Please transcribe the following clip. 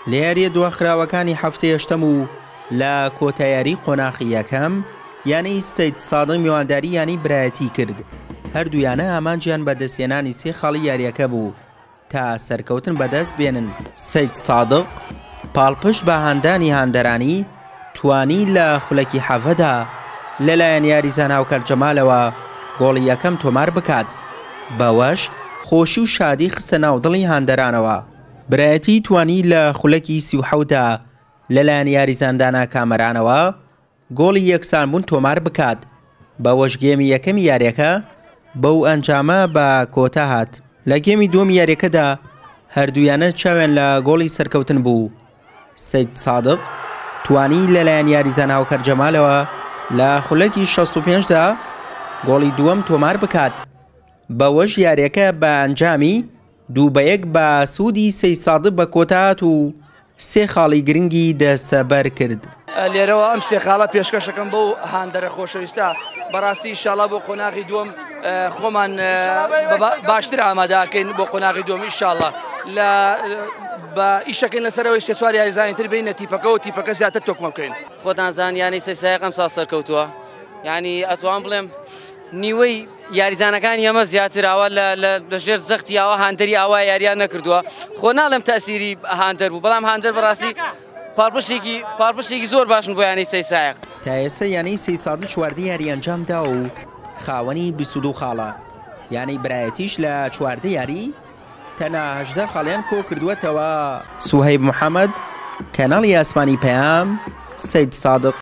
لە یاریە دواخراوەکانی هەفتەی هەشتەم و لە کۆتاییاری قۆناغی یەکەم یانەی سەید سادق میوانداری یانی برایەتی کرد. هەردوویانە ئامانجیان بە دەستێنانی سێ خاڵی یاریەکە بوو تا سەرکەوتن بەدەست بێنن. سەید سادق پاڵپشت بە هاندانی هاندەرانی توانی لە خولەکی حەڤەدا لەلایەن یاریزان هاوکەر جەمالەوە گۆڵی یەکەم تۆمار بکات. بەوەش خۆشی و شادی خستە ناو دڵی هاندەرانەوە. برایەتی توانی لە خولەکی 37دا لەلایەن یاریزاندانا کامەرانەوە گۆڵی یەکسانبوون تۆمار بکات. بەوەش گێمی یەکەمی یاریەکە بەو ئەنجامە بە کۆتا هات. لە گێمی دووەمی یاریەکەدا هەردوویانە چاویان لە گۆڵی سەرکەوتن بوو. سەید سادق توانی لەلایەن یاریزان هاوکەر جەمالەوە لە خولەکی 65دا گۆڵی دووەم تۆمار بکات. بەوەش یاریەکە بە ئەنجامی 2-1 بە سوودی سەید سادق بە کۆتا هات و سێ خاڵی گرنگی دەستەبەر کرد. لێرەوە ئەم سێ خاڵە پێشکەشەکەم بەو هاندەرە خۆشەویستە بەڕاستی ئینشاڵڵا بۆ قۆناغی دووەم خۆمان باشتر ئامادەکەین بۆ قۆناغی دووەم ئینشاڵڵا بە ئیشەکەین لەسەرەوەی سێ چوار یاریزانتر بینە تیپەکە و تیپەکە زیاتر تۆکمە بکەین. خۆتان زان یانی سەید سایق ئەم ساڵ سەرکەوتووە، یعنی ئەتوان بڵێم نیوەی یاریزانەکان ئێمە زیاتر ئاوا لەژێر زەختی ئاوا هاندەری ئاوا یاریان نەکردووە. خۆ ناڵێم تەسیری هاندەر بوو، بەڵام هاندەر بەڕاستی پاڵپشتێکی زۆر باشن بۆ یانەی سەید سایق. تا ئێستا یانەی سەید سادق چواردە یاری ئەنجامدا و خاوەنی 22 خاڵە، یانەی برایەتیش لە چواردە یاری تەنها 18 خاڵیان کۆ کردووەتەوە. سوهەیب محەممەد، کەناڵی ئاسمانی پەیام، سەید سادق.